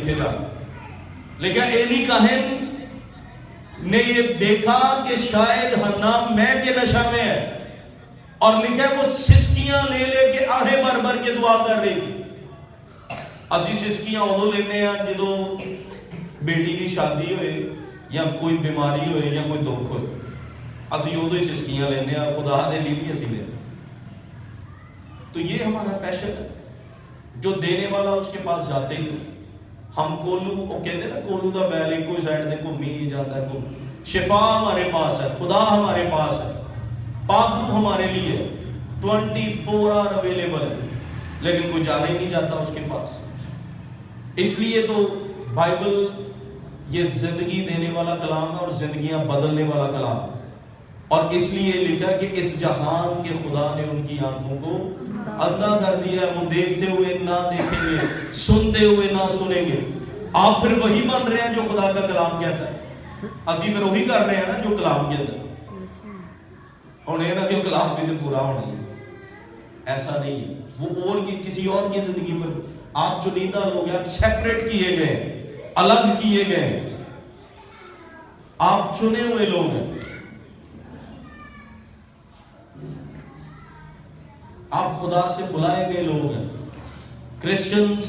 لکھے جا. لیکن ایلی کاہن نے یہ دیکھا کہ شاید حنام میں کے نشہ میں ہے، اور لکھے وہ سسکیاں لے لے کے آہے بھر بھر کے دعا کر رہی تھی. اسی سسکیاں ادو لینے ہیں جدو بیٹی کی شادی ہوئے یا کوئی بیماری ہوئے یا کوئی دکھ ہوئے، اسی ادو ہی سسکیاں لینے ہیں، خدا دے لیے بھی اسی لینے. تو یہ ہمارا پیشن ہے. جو دینے والا اس کے پاس جاتے ہی ہم کولو، وہ کہتے ہیں نا کولو دا بیل ایک کوئی سائڈ دے گھومی جاتا ہے. شفا ہمارے پاس ہے، خدا ہمارے پاس ہے، پاک روح ہمارے لیے 24 آور اویلیبل ہے، لیکن کوئی جانے ہی نہیں جاتا اس کے پاس. اس لیے تو بائبل یہ زندگی دینے والا کلام ہے اور زندگیاں بدلنے والا کلام ہے. اور اس لیے لکھا کہ اس جہان کے خدا نے ان کی آنکھوں کو اندھا کر دیا ہے، وہ دیکھتے ہوئے نہ دیکھیں گے، سنتے ہوئے نہ سنیں گے. آپ پھر وہی بن رہے ہیں جو خدا کا کلام کہتا ہے. اسی پھر وہی کر رہے ہیں نا جو کلام کہتا ہے. انہیں نا کہ کلام بھی تو پورا ہونا ہے، ایسا نہیں ہے. وہ اور کی کسی اور کی زندگی پر آپ چنیدہ لوگ ہیں، آپ سیپریٹ کیے گئے، الگ کیے گئے، آپ چنے ہوئے لوگ ہیں. آپ خدا سے بلائے گئے لوگ ہیں. کرسچنز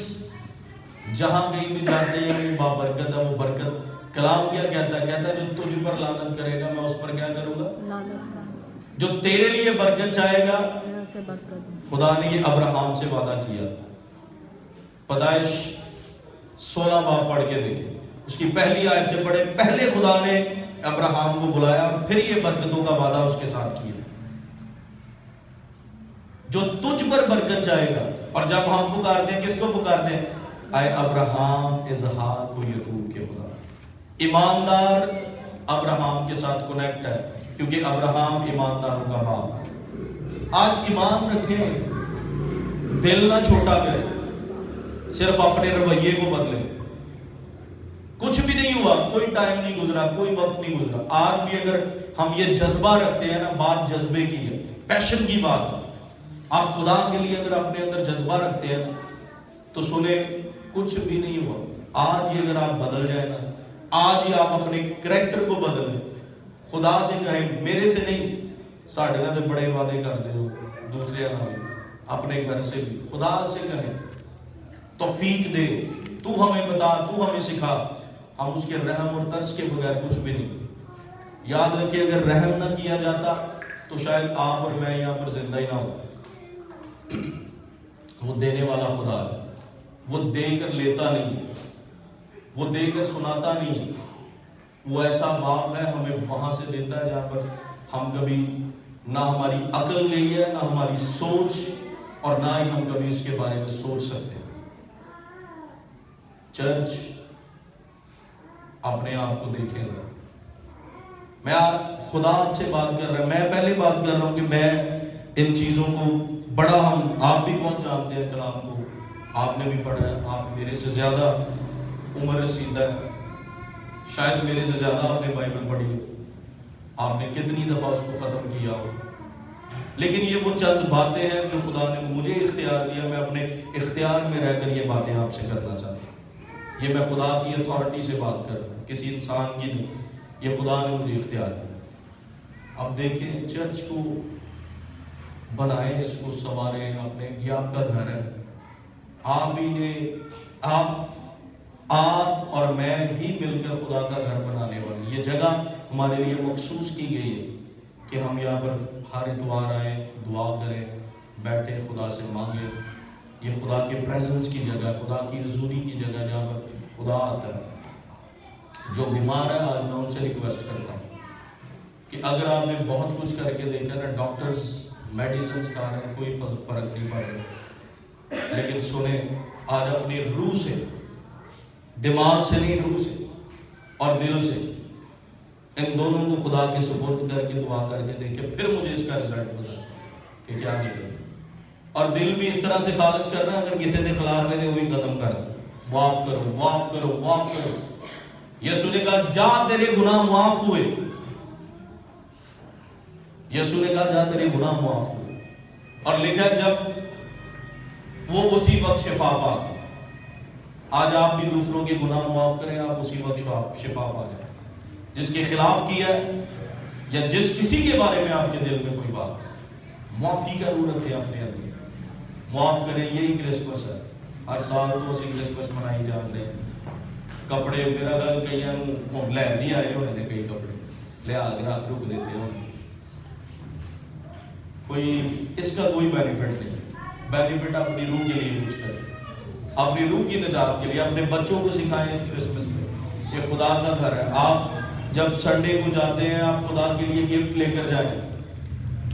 جہاں کہیں بھی جاتے ہیں یہ بابرکت ہے، وہ برکت. کلام کیا کہتا ہے؟ کہتا ہے جو تجھ پر لعنت کرے گا میں اس پر کیا کروں گا؟ جو تیرے لیے برکت چاہے گا. خدا نے یہ ابراہم سے وعدہ کیا. پیدائش 16 باب پڑھ کے دیکھیں، اس کی پہلی آیت سے پڑھے. پہلے خدا نے ابراہم کو بلایا اور پھر یہ برکتوں کا وعدہ اس کے ساتھ کیا. جو تجھ پر برکت چاہے گا. اور جب ہم پکارتے ہیں کس کو پکارتے ہیں؟ اے ابراہم، اسحاق و یعقوب کے خدا. ایماندار ابراہم کے ساتھ کنیکٹ ہے کیونکہ ابراہم ایمانداروں کا باپ ہے. آج ایمان رکھیں، دل نہ چھوٹا کریں، صرف اپنے رویے کو بدلیں. کچھ بھی نہیں ہوا، کوئی ٹائم نہیں گزرا، کوئی وقت نہیں گزرا. آج بھی اگر ہم یہ جذبہ رکھتے ہیں نا، بات جذبے کی ہے، پیشن کی بات ہے. آپ خدا کے لیے اگر اپنے اندر جذبہ رکھتے ہیں تو سنیں کچھ بھی نہیں ہوا. آج ہی اگر آپ بدل جائیں نا، آج ہی آپ اپنے کریکٹر کو بدلیں. خدا سے کہیں، میرے سے نہیں، ساڑھے نہ سے بڑے وعدے کرتے ہو دوسرے نہ اپنے گھر سے بھی. خدا سے کہیں توفیق دے، تو ہمیں بتا، تو ہمیں سکھا. ہم اس کے رحم اور ترس کے بغیر کچھ بھی نہیں. یاد رکھیں اگر رحم نہ کیا جاتا تو شاید آپ اور میں یہاں پر زندہ ہی نہ ہوتا. وہ دینے والا خدا ہے، وہ دے کر لیتا نہیں، وہ دے کر سناتا نہیں. وہ ایسا باپ ہے، ہمیں وہاں سے دیتا ہے جہاں پر ہم کبھی نہ ہماری عقل گئی ہے، نہ ہماری سوچ، اور نہ ہی ہم کبھی اس کے بارے میں سوچ سکتے ہیں. چرچ اپنے آپ کو دیکھے گا. میں خدا سے بات کر رہا ہوں، میں پہلے بات کر رہا ہوں کہ میں ان چیزوں کو بڑا آپ بھی بہت جانتے ہیں کلام کو، آپ نے بھی پڑھا ہے. آپ میرے سے زیادہ عمر رسیدہ ہے، شاید میرے سے زیادہ آپ نے بائبل پڑھی ہو، آپ نے کتنی دفعہ اس کو ختم کیا ہو. لیکن یہ وہ چند باتیں ہیں جو خدا نے مجھے اختیار دیا، میں اپنے اختیار میں رہ کر یہ باتیں آپ سے کرنا چاہتا ہوں. یہ میں خدا کی اتھارٹی سے بات کر رہا ہوں، کسی انسان کی نہیں. یہ خدا نے مجھے اختیار دیا. اب دیکھیں چرچ کو بنائیں، اس کو سنواریں. یہ آپ کا گھر ہے. آپ ہی نے آپ اور میں ہی مل کر خدا کا گھر بنانے والے. یہ جگہ ہمارے لیے مخصوص کی گئی ہے کہ ہم یہاں پر ہر اتوار آئیں، دعا کریں، بیٹھیں، خدا سے مانگیں. یہ خدا کے پریزنس کی جگہ، خدا کی حضوری کی جگہ جہاں پر خدا آتا ہے. جو بیمار ہے آج میں ان سے ریکویسٹ کرتا ہوں کہ اگر آپ نے بہت کچھ کر کے دیکھا نا، ڈاکٹرز میڈیسنز کھا رہے ہیں، کوئی فرق نہیں پڑ رہا. لیکن سنیں، آج اپنی روح سے، دماغ سے نہیں، روح سے اور دل سے ان دونوں کو خدا کے سپرد کر کے دعا کر کے دیکھیں، پھر مجھے اس کا رزلٹ بتا کہ کیا نکلے. اور دل بھی اس طرح سے خالص کرنا، اگر کسی نے خلاف میں دے وہی ختم کر دو. معاف کرو، معاف کرو، معاف کرو. یسوع نے کہا جا تیرے گناہ معاف ہوئے. یسوع نے کہا جا تیرے گناہ معاف ہوئے. اور لکھا جب وہ اسی وقت شفا پا گئے. آج آپ بھی دوسروں کے گناہ معاف کریں, آپ اسی وقت شفا پا جائیں. جس کے خلاف کیا ہے یا جس کسی کے بارے میں آپ کے دل میں کوئی بات, معافی کا روح رکھیں اپنے اندر, معاف کریں. یہی کرسمس ہے. ہر سال تو اسی کرسمس منائی جاتے ہیں. کپڑے میرا گل کئی لے نہیں آئے ہونے نے, کئی کپڑے لیا کے رات رک دیتے ہو, کوئی اس کا کوئی بینیفٹ نہیں. بینیفٹ اپنی روح کے لیے یوز کریں, اپنی روح کی نجات کے لیے. اپنے بچوں کو سکھائیں اس کرسمس میں یہ خدا کا گھر ہے. آپ جب سنڈے کو جاتے ہیں آپ خدا کے لیے گفٹ لے کر جائیں.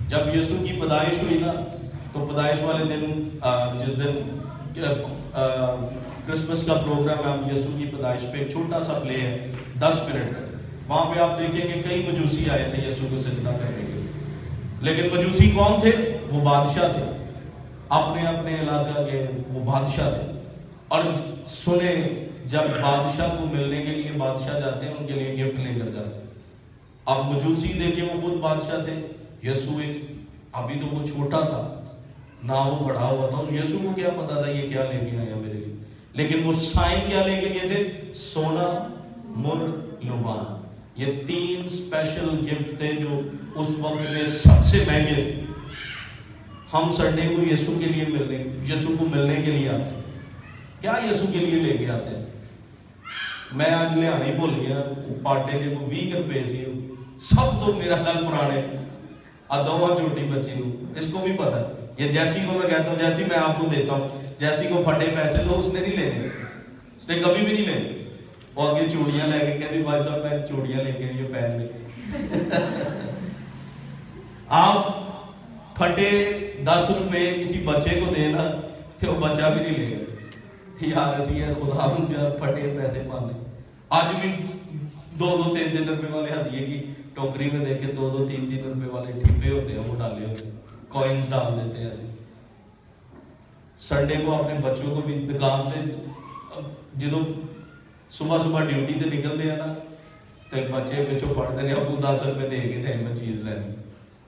جب یسوع کی پیدائش ہوئی نا تو پیدائش والے دن جس دن کرسمس کا پروگرام ہے, ہم یسوع کی پیدائش پہ ایک چھوٹا سا پلے ہے 10 منٹ کا. وہاں پہ آپ دیکھیں کہ کئی مجوسی آئے تھے یسوع کو سجدہ کرنے کے لیے. لیکن مجوسی کون تھے؟ وہ بادشاہ تھے, اپنے اپنے علاقہ کے وہ بادشاہ تھے. اور سنیں, جب بادشاہ کو ملنے کے لیے بادشاہ جاتے ہیں ان کے لیے گفٹ لے کر جاتے ہیں. اب مجوسی دیکھیں وہ خود بادشاہ تھے, یسوع ابھی تو وہ چھوٹا تھا نہ وہ بڑا ہوا تھا. یسوع کو کیا پتا تھا یہ کیا لے کے آیا میرے لیے, لیکن وہ سائن کیا لے کے گئے تھے؟ سونا, مر, لبان. یہ 3 اسپیشل گفٹ تھے جو اس وقت میں سب سے مہنگے تھے. ہم سنڈے کو یسوع کے لیے یسوع کو ملنے کے لیے آتے ہیں. کیا یسوع کے لیے لے کے آتے ہیں؟ میں آج لے آنے بھول گیا, پاٹے کے 20 روپے سی سب تو میرا گل پرانے ادوا چھوٹی بچی کو, اس کو بھی پتا ہے. یہ جیسی کو میں کہتا ہوں جیسی میں آپ کو دیتا ہوں, جیسی کو پھٹے پیسے تو اس نے نہیں لینے, اس نے کبھی بھی نہیں لینے. وہ آگے چوڑیاں لے کے کہتی بھائی صاحب میں چوڑیاں لے کے یہ پہن لے. آپ پھٹے 10 روپے کسی بچے کو دینا کہ وہ بچہ بھی نہیں لے گا. یار اسی ہے خدا پھٹے پیسے پانے. آج بھی 2-3 روپے والے ہدیے کی ٹوکری میں دیکھ کے 2-3 روپے والے ٹھپے ہوتے ہیں, وہ ڈالے ہوتے ہیں, کوئنز ڈال دیتے ہیں. سنڈے کو اپنے بچوں کو بھی دکان پہ جدو صبح ڈیوٹی تے نکلتے ہیں نا تو بچے پچھو پڑھتے ہیں ابو 10 روپے دے کے ٹائم میں چیز لینی.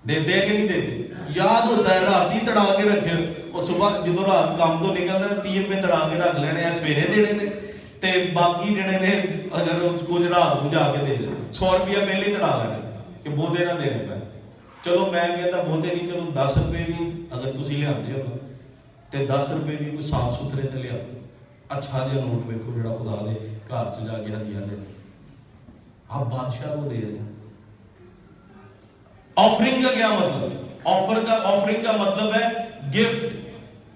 دیتے ہیں کہ نہیں دیتے؟ یاد ہوتا ہے رات ہی تڑا کے رکھے, اور صبح جدو رات کام تو نکلنا 30 روپے تڑا کے رکھ لینے ہیں, سویرے دینے نے تے باقی جڑے نے اگر کچھ رات کو جا کے دے دیں. 100 روپیہ پہلے ہی تڑا لینے کہ بہتے نہ دینے پہ. چلو میں کہتا بہتے نہیں, چلو 10 روپے بھی اگر تسی لے آتے ہو تے 10 روپے بھی کوئی صاف ستھرے تے لے آؤ. اچھا جہا نوٹ ویکھو جڑا خدا دے گھر چ جا کے ہدیہ دے. آپ بادشاہ کو دے دیں. آفرنگ کا کیا مطلب ہے؟ آفرنگ کا مطلب ہے گفٹ.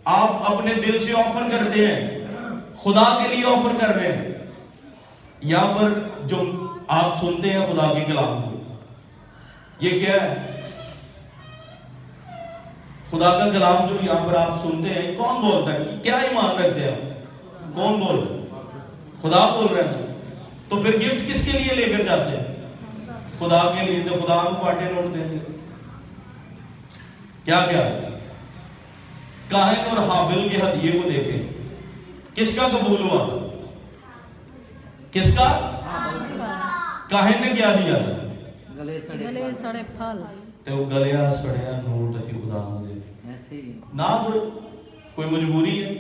آپ اپنے دل سے آفر کرتے ہیں, خدا کے لیے آفر کر رہے ہیں. یہاں پر جو آپ سنتے ہیں خدا کے کلام کو, یہ کیا ہے؟ خدا کا کلام جو یہاں پر آپ سنتے ہیں کون بولتا ہے؟ کیا ایمان رکھتے ہیں آپ؟ کون بول رہے ہیں؟ خدا بول رہے ہیں. تو پھر گفٹ کس کے لیے لے کر جاتے ہیں؟ خدا کے لیے. تو خدا کو پاٹے نوٹ دیں گے. کیا کیا کاہن اور حابل کے ہدیے کو دیکھیں, کس کا قبول ہوا؟ کس کا؟ کاہن نے کیا دیا تھا؟ گلے سڑے پھل. تے وہ گلیا سڑیا نوٹ اسی خدا کو دے نہ کوئی مجبوری ہے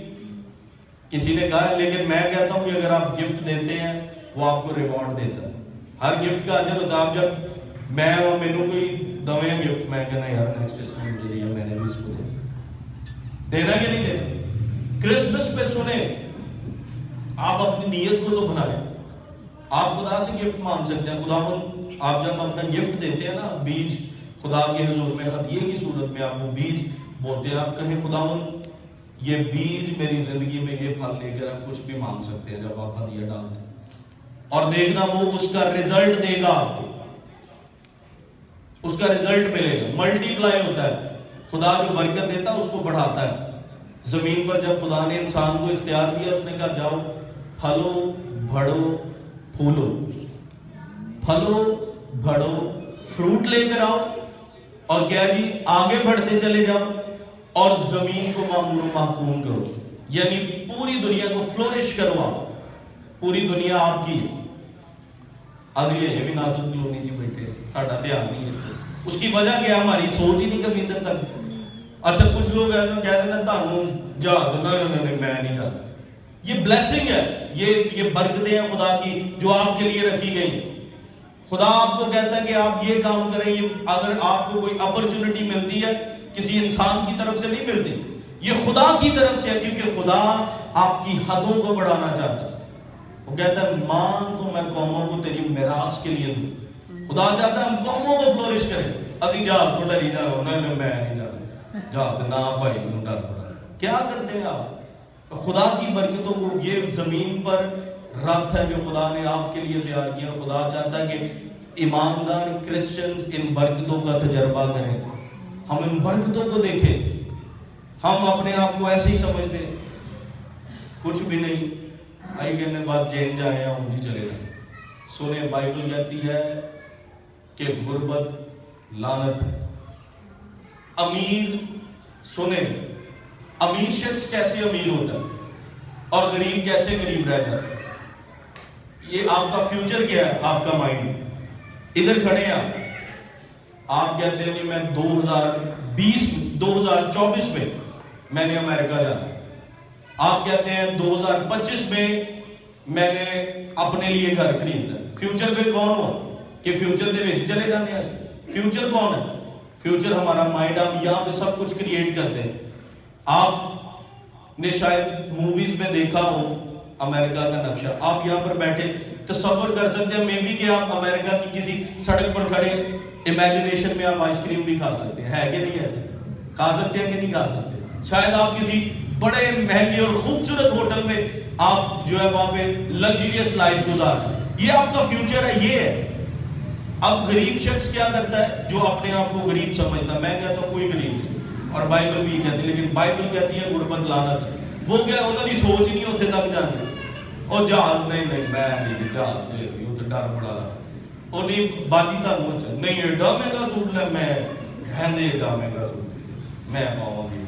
کسی نے کہا. لیکن میں کہتا ہوں کہ اگر آپ گفٹ دیتے ہیں وہ آپ کو ریوارڈ دیتا ہے. ہر گفٹ کا اجر ہوتا ہے. جب میں مینوں کوئی دویں گفٹ, میں کہنا یار نیکسٹ اس نے مجھے دیا, میں نے بھی اس کو دینا کہ نہیں دینا. کرسمس پہ سنیں, آپ اپنی نیت کو تو بنائیں. آپ خدا سے گفٹ مانگ سکتے ہیں. خداوند آپ جب اپنا گفٹ دیتے ہیں نا, بیج خدا کے حضور میں ہدیے کی صورت میں آپ وہ بیج بولتے ہیں. آپ کہیں خداوند یہ بیج میری زندگی میں یہ پھل لے کر آپ کچھ بھی مانگ سکتے ہیں. جب آپ ہدیہ ڈالتے ہیں اور دیکھنا وہ اس کا رزلٹ دے گا آپ کو, اس کا رزلٹ ملے گا. ملٹی پلائی ہوتا ہے. خدا جو برکت دیتا ہے اس کو بڑھاتا ہے. زمین پر جب خدا نے انسان کو اختیار دیا, اس نے کہا جاؤ پھلو بڑھو پھولو, پھلو بڑھو فروٹ لے کر آؤ, اور کیا جی آگے بڑھتے چلے جاؤ اور زمین کو معمور و محکوم کرو. یعنی پوری دنیا کو فلورش کرواؤ. پوری دنیا آپ کی ہے. اب یہ بھی نازک کلونی جی بیٹھے, ساڈا دھیان نہیں ہے. اس کی وجہ کیا؟ ہماری سوچ ہی نہیں کبھی ادھر تک. اچھا کچھ لوگ کہہ دینا تھانوں جہاز نہ, میں نہیں جانا. یہ بلیسنگ ہے, یہ برکتیں ہیں خدا کی جو آپ کے لیے رکھی گئی. خدا آپ کو کہتا ہے کہ آپ یہ کام کریں. یہ اگر آپ کو کوئی اپرچونٹی ملتی ہے کسی انسان کی طرف سے نہیں ملتی, یہ خدا کی طرف سے ہے, کیونکہ خدا آپ کی حدوں کو بڑھانا چاہتا ہے. وہ کہتا ہے مان تو میں قوموں کو تیری میراث کے لیے دوں. خدا چاہتا ہے ہم قوموں کو فلورش کریں. ابھی جہاز کو ڈری جا رہا ہوں, میں نہیں جانا جہاز نہ بھائی میں ڈر پڑا. کیا کرتے ہیں آپ؟ خدا کی برکتوں کو, یہ زمین پر رات ہے جو خدا نے آپ کے لیے تیار کیا. خدا چاہتا ہے کہ ایماندار کرسچنز ان برکتوں کا تجربہ کریں. ہم ان برکتوں کو دیکھیں. ہم اپنے آپ کو ایسے ہی سمجھتے ہیں کچھ بھی نہیں, آئی کہنے بس جین جائیں ہم جی چلے جائیں. سنیں بائبل کہتی ہے کہ غربت لعنت ہے. امیر, سنیں امیر شخص کیسے امیر ہوتا ہے اور غریب کیسے غریب رہ جاتا ہے. یہ آپ کا فیوچر کیا ہے, آپ کا مائنڈ. ادھر کھڑے ہیں آپ کہتے ہیں کہ میں 2024 میں نے امریکہ جانا. آپ کہتے ہیں 2025 میں نے اپنے لیے گھر خریدنا. فیوچر پہ کون ہوا کہ فیوچر دے وچ چلے جانے ہیں. فیوچر کون ہے؟ فیوچر ہمارا مائنڈ. ہم یہاں پہ سب کچھ کریٹ کرتے ہیں. آپ نے شاید موویز میں دیکھا ہو امریکہ کا نقشہ. آپ یہاں پر بیٹھے تصور کر سکتے ہیں مے بی کہ آپ امریکہ کی کسی سڑک پر کھڑے امیجنیشن میں آپ آئس کریم بھی کھا سکتے ہیں. ہے کہ نہیں ایسے؟ کھا سکتے ہیں کہ نہیں کھا سکتے؟ شاید آپ کسی بڑے مہنگے اور خوبصورت ہوٹل میں آپ جو ہے وہاں پہ لگزریس لائف گزار رہے ہیں. یہ آپ کا فیوچر ہے. یہ ہے. اب غریب شخص کیا کرتا ہے جو اپنے آپ کو غریب سمجھتا ہے؟ میں کہتا ہوں کوئی غریب نہیں, اور بائبل بھی کہتی ہے, لیکن بائبل کہتی ہے غربت لعنت. وہ کیا انہوں کی سوچ ہی نہیں ہوتے تک جاتے. اور جہاز نہیں میں نہیں جہاز سے وہ تو ڈر پڑا رہا. وہ نہیں باجی تک نہیں ایڈا مہنگا سوٹ لے, میں گہنے ایڈا مہنگا سوٹ میں پاؤں گی.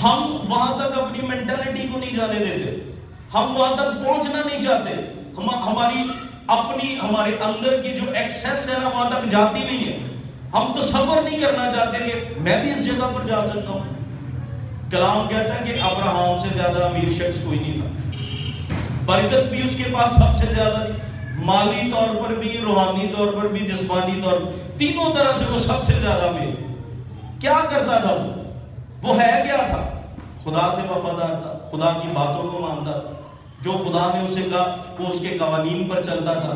ہم وہاں تک اپنی مینٹالٹی کو نہیں جانے دیتے. ہم وہاں تک پہنچنا نہیں چاہتے. ہماری اپنی ہمارے اندر کی جو ایکسیس ہے نا وہاں تک جاتی نہیں ہے. ہم تصور نہیں کرنا چاہتے کہ میں بھی اس جگہ پر جا سکتا ہوں. کلام کہتا ہے کہ ابراہیم سے زیادہ امیر شخص کوئی نہیں تھا. برکت بھی اس کے پاس سب سے زیادہ تھی, مالی طور پر بھی, روحانی طور پر بھی, جسمانی طور پر, تینوں طرح سے وہ سب سے زیادہ امیر. کیا کرتا تھا وہ ہے کیا تھا؟ خدا سے وفادار تھا, خدا کی باتوں کو مانتا تھا, جو خدا نے اسے کہا وہ اس کے قوانین پر چلتا تھا.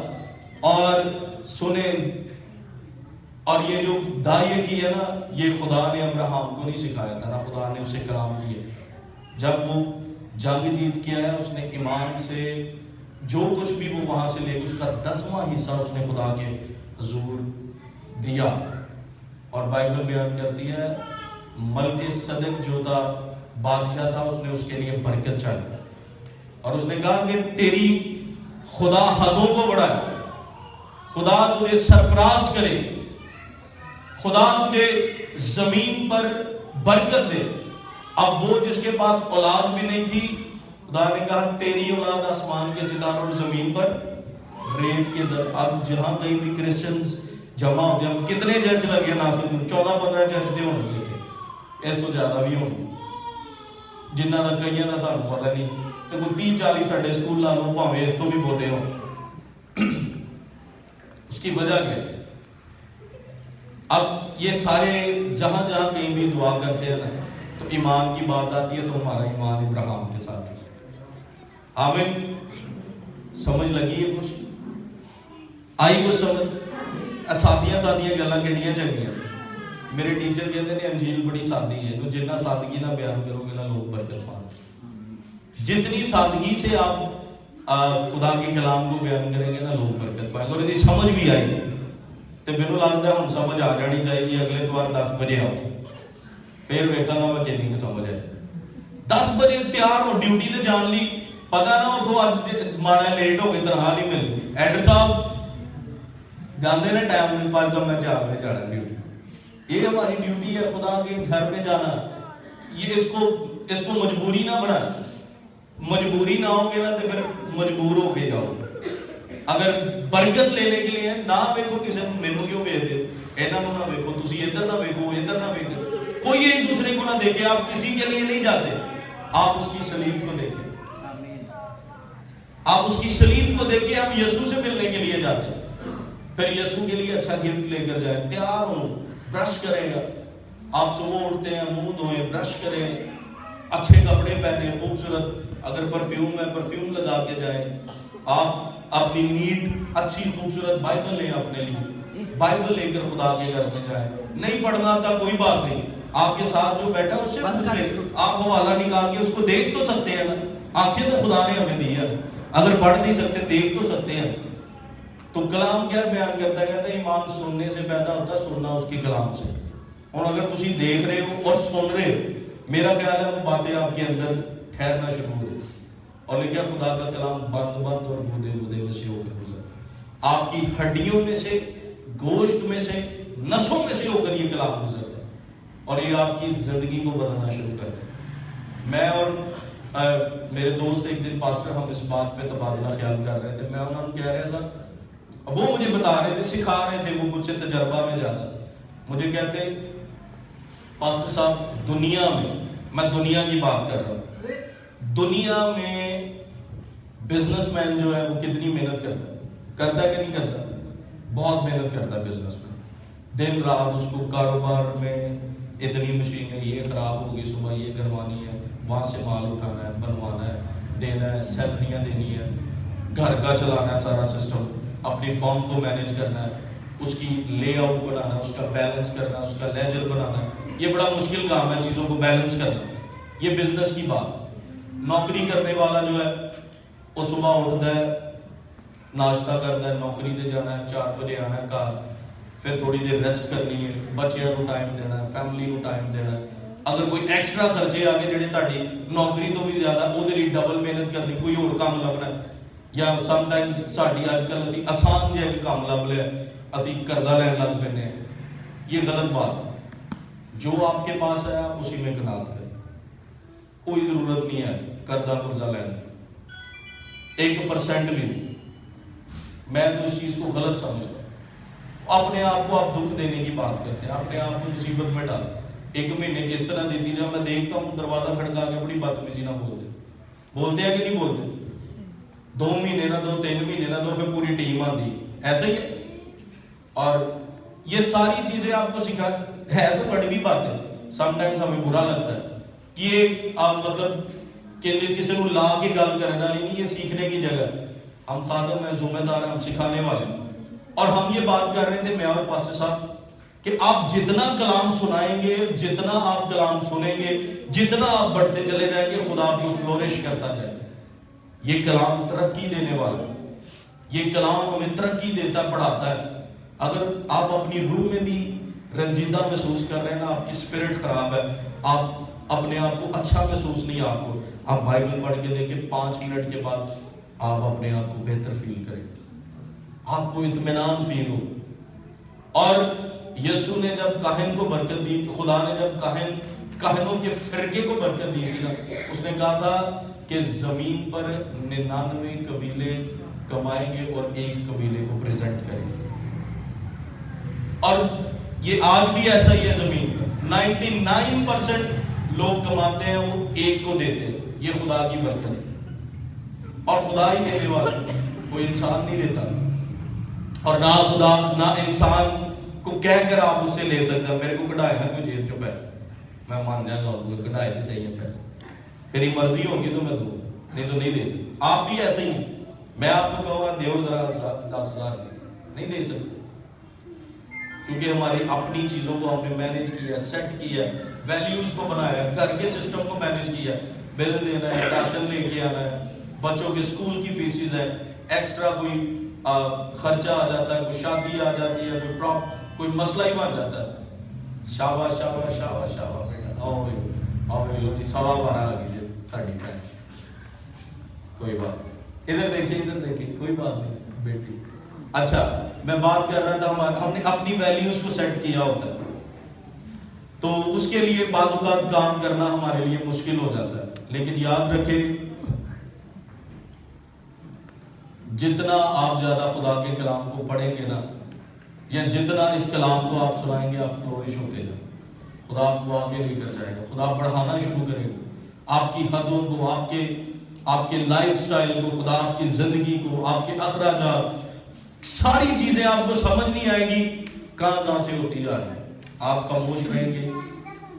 اور سنیں, اور یہ جو داعیہ کی ہے نا, یہ خدا نے ابراہیم کو نہیں سکھایا تھا نا, خدا نے اسے کلام کیا. جب وہ جنگ جیت کے آیا, اس نے ایمان سے جو کچھ بھی وہ وہاں سے لے, اس کا 10واں حصہ اس نے خدا کے حضور دیا. اور بائبل بیان کرتی ہے ملک صدق جو تھا بادشاہ تھا, اس نے اس کے لیے برکت چاہی, اور اس نے کہا کہ تیری خدا حدوں کو بڑھائے, خدا تجھے سرفراز کرے, خدا تجھے زمین پر برکت دے. اب وہ جس کے پاس اولاد بھی نہیں تھی, خدا نے کہا تیری اولاد آسمان کے ستاروں اور زمین پر ریت کے زر. اب جہاں کہیں بھی کرسچنز جمع ہوتے ہیں, کتنے چرچ لگے ناصر, 14-15 چرچ دے ہونے لگے, اس تو زیادہ بھی ہونے جنہ کا کئی کا سانو پتہ نہیں, تو کوئی 30-40 ساڈے سکول لا لو, بھاویں اس تو بھی بہتے ہو. اس کی وجہ کیا ہے؟ اب یہ سارے جہاں جہاں کہیں بھی دعا کرتے ہیں تو ایمان کی بات آتی ہے, تو ہمارا ایمان ابراہیم کے ساتھ ہے. آمین. سمجھ لگی ہے کچھ؟ آئی کچھ سمجھ؟ سادیاں گلاں کہڑیاں چنگیاں. میرے ٹیچر کہتے ہیں انجیل بڑی سادی ہے, تو جتنا سادگی نہ بیان کرو گے نا لوگ برکت پائیں. جتنی سادگی سے آپ خدا کے کلام کو بیان کریں گے نا لوگ برکت پائیں گے. اور یدی سمجھ بھی آئی تو میرے لگتا ہے ہم سمجھ آ جانی چاہیے. اگلے اتوار 10 بجے آؤ, پھر ویکھاں گا میں کتنی سمجھ آئے. 10 بجے تیار ہو ڈیوٹی تے جان لی, پتا نہ ہو تو ماڑا لیٹ ہو گئی, تنخواہ نہیں مل گئی. ایڈر صاحب جانے نا ٹائم نہیں پاس, میں 4 بجے جانا ڈیوٹی. یہ ہماری ڈیوٹی ہے, خدا کے گھر پہ جانا. یہ اس کو مجبوری نہ بنا. مجبوری نہ ہوگے نا تو پھر مجبور ہو کے جاؤ. اگر برکت لینے کے لیے نہ ویکھو کسی مینوں کیوں بھیجتے, اینا نو نہ ویکھو, تسی ادھر نہ ویکھو, ادھر نہ ویکھو, کوئی ایک دوسرے کو نہ دیکھے. آپ کسی کے لیے نہیں جاتے, آپ اس کی صلیب کو دیکھیں. آپ اس کی سلیب کو دیکھ کے ہم یسوع سے ملنے کے لیے جاتے ہیں، پھر یسوع کے لیے اچھا گفٹ لے کر جائیں، تیار ہوں، برش کریں گا، آپ صبح اٹھتے ہیں منہ دھوئیں، برش کریں، اچھے کپڑے پہنے، خوبصورت، اگر پرفیوم ہے پرفیوم لگا کے جائیں، آپ اپنی نیٹ اچھی خوبصورت بائبل لیں، اپنے لیے بائبل لے کر خدا کے گھر میں جائیں۔ نہیں پڑھنا آتا کوئی بات نہیں، آپ کے ساتھ جو بیٹھا اس سے پوچھ لیں، آپ حوالہ نکال کے اس کو دیکھ تو سکتے ہیں نا، آنکھیں تو خدا نے ہمیں دی ہے، اگر پڑھ نہیں سکتے دیکھ تو سکتے ہیں۔ تو کلام کیا بیان کرتا ہے؟ کہتا ہے ایمان سننے سے پیدا ہوتا ہے، سننا اس کی کلام سے۔ اور اگر تسی دیکھ رہے ہو اور سن رہے ہو، میرا خیال ہے وہ باتیں آپ کے اندر ٹھہرنا شروع ہو گئی، اور لیکن خدا کا کلام بند بند اور بودے بودے ویسے ہو کر گزر، آپ کی ہڈیوں میں سے، گوشت میں سے، نسوں میں سے ہو کر یہ کلام گزرتا ہے، اور یہ آپ کی زندگی کو بدلنا شروع کرتا ہے۔ میں اور میرے دوست ایک دن پاسٹر ہم اس بات پہ تبادلہ خیال کر رہے تھے، میں انہوں نے کہہ رہا تھا، وہ مجھے بتا رہے تھے، سکھا رہے تھے، وہ مجھ سے تجربہ میں زیادہ، مجھے کہتے پاسٹر صاحب دنیا میں دنیا کی بات کر رہا ہوں، دنیا میں بزنس مین جو ہے وہ کتنی محنت کرتا ہے کہ نہیں کرتا؟ بہت محنت کرتا ہے بزنس مین، دن رات اس کو کاروبار میں اتنی مشینیں، یہ خراب ہوگی صبح یہ کروانی ہے، وہاں سے مال اٹھانا ہے، بنوانا ہے، دینا ہے، سیلریاں دینی ہے، گھر کا چلانا ہے سارا سسٹم، اپنی فارم کو مینیج کرنا ہے، اس کی لے آؤٹ بنانا ہے، اس کا بیلنس کرنا ہے، اس کا لیجر بنانا ہے، یہ بڑا مشکل کام ہے چیزوں کو بیلنس کرنا۔ یہ بزنس کی بات۔ نوکری کرنے والا جو ہے وہ صبح اٹھتا ہے، ناشتہ کرتا ہے، نوکری پہ جانا ہے، 4 بجے آنا ہے گھر، پھر تھوڑی دیر ریسٹ کرنی ہے، بچیاں کو ٹائم دینا ہے، فیملی کو ٹائم دینا ہے، اگر کوئی ایکسٹرا خرچے آگے جڑے تہاڈی نوکری تو بھی زیادہ اودے لئی ڈبل محنت کرنی، کوئی اور کام لبنا ہے، یا سم ٹائمز ساڈی اج کل اسی آسان جہا ایک کام لب لیا، اسی قرضہ لین لگ پینے ہیں۔ یہ غلط بات ہے، جو آپ کے پاس ہے آپ اسی میں قناعت کریں، کوئی ضرورت نہیں ہے قرضہ لینا 1% بھی نہیں۔ میں تو اس چیز کو غلط سمجھتا ہوں، اپنے آپ کو آپ دکھ دینے کی بات کرتے ہیں، اپنے آپ کو مصیبت میں ڈالتے ہیں۔ 1 مہینے کس طرح دیتی جب میں دیکھتا ہوں دروازہ کھڑکا کے بڑی بدتمیزی نہ بولتے ہیں کہ نہیں بولتے، 2 مہینے نہ دو، 3 مہینے نہ دو، پھر پوری ٹیم آتی ایسے ہی ہے۔ اور یہ ساری چیزیں آپ کو سکھا ہے تو بڑی بات ہے، سم ٹائمز ہمیں برا لگتا ہے کہ یہ مطلب کہ کسی کو لا کے گل کرنا نہیں، یہ سیکھنے کی جگہ ہے، ہم خادم ہیں، ذمہ دار ہیں، ہم سکھانے والے ہیں۔ اور ہم یہ بات کر رہے تھے میں اور پاسٹر صاحب کہ آپ جتنا کلام سنائیں گے، جتنا آپ کلام سنیں گے، جتنا آپ بڑھتے چلے جائیں گے، خدا آپ کو فلورش کرتا جائے گا۔ یہ کلام ترقی دینے والا ہے، یہ کلام ہمیں ترقی دیتا پڑھاتا ہے۔ اگر آپ اپنی روح میں بھی رنجیدہ محسوس کر رہے ہیں نا، آپ کی اسپرٹ خراب ہے، آپ اپنے آپ کو اچھا محسوس نہیں، آپ بائبل پڑھ کے دیکھیں، 5 منٹ کے بعد آپ اپنے آپ کو بہتر فیل کریں، آپ کو اطمینان فیل ہو۔ اور یسوع نے جب کاہن کو برکت دی، خدا نے جب کاہنوں کے فرقے کو برکت دی تھی نا، اس نے کہا تھا کہ زمین پر 99 قبیلے کمائیں گے اور ایک قبیلے کو پریزنٹ کریں گے۔ اور یہ آج بھی ایسا ہی ہے، زمین پر 99% لوگ کماتے ہیں، وہ ایک کو دیتے ہیں، یہ خدا کی برکت ہے، اور خدا ہی دینے والا، کوئی انسان نہیں دیتا، اور نہ خدا نہ انسان کو کہہ کر آپ اس سے لے سکتے ہیں میرے کو کڑھائے نا کوئی جیب چو پیسے، میں مان جاؤں گا کڑھائے تو چاہیے پیسے، میری مرضی ہوگی تو میں دوں، نہیں تو نہیں دے سکتا۔ آپ بھی ایسے ہی ہیں، میں آپ کو کہوں گا دیو ذرا 10,000 نہیں دے سکتے، کیونکہ ہماری اپنی چیزوں کو ہم نے مینیج کیا، سیٹ کیا، ویلیوز کو بنایا، گھر کے سسٹم کو مینیج کیا، بل دینا ہے، راشن لے کے آنا ہے، بچوں کے اسکول کی فیسز ہے، ایکسٹرا کوئی خرچہ آ جاتا ہے، کوئی شادی آ جاتی ہے، کوئی مسئلہ ہی بن جاتا ہے، شاباش شاباش شاباش شاباش بیٹا، آؤ بھائی 12:15 آ گئی ساڑی ٹائم، کوئی بات، ادھر دیکھیں کوئی بات نہیں بیٹی۔ اچھا میں بات کر رہا تھا، ہم نے اپنی ویلیوز کو سیٹ کیا ہوتا ہے، تو اس کے لیے بعض اوقات کام کرنا ہمارے لیے مشکل ہو جاتا ہے، لیکن یاد رکھیں جتنا آپ زیادہ خدا کے کلام کو پڑھیں گے نا، یا جتنا اس کلام کو آپ سنائیں گے، آپ فلورش ہوتے جائیں، خدا آپ کو آگے لے کر جائے گا، خدا بڑھانا شروع کرے گا، آپ کی حدوں کو، آپ کے آپ کے لائف سٹائل کو، خدا آپ کی زندگی کو، آپ کے اخراجات، ساری چیزیں آپ کو سمجھ نہیں آئے گی کہاں سے ہوتی جا رہی ہے۔ آپ خاموش رہیں گے،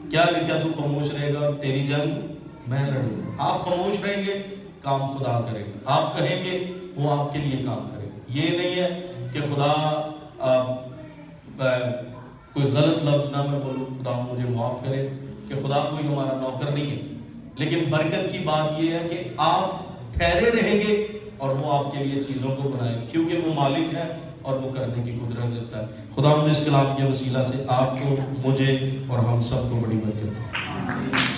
کیا تو خاموش رہے گا، تیری جنگ میں لڑوں گا۔ آپ خاموش رہیں گے، کام خدا کرے گا۔ آپ کہیں گے، وہ آپ کے لیے کام کرے گا۔ یہ نہیں ہے کہ خدا کوئی غلط لفظ نہ میں بولوں، خدا مجھے معاف کرے، کہ خدا کوئی ہمارا نوکر نہیں ہے، لیکن برکت کی بات یہ ہے کہ آپ ٹھہرے رہیں گے اور وہ آپ کے لیے چیزوں کو بنائے، کیونکہ وہ مالک ہے اور وہ کرنے کی قدرت رکھتا ہے۔ خدا مجھے اس کلام کے وسیلہ سے آپ کو، مجھے اور ہم سب کو بڑی برکت دے۔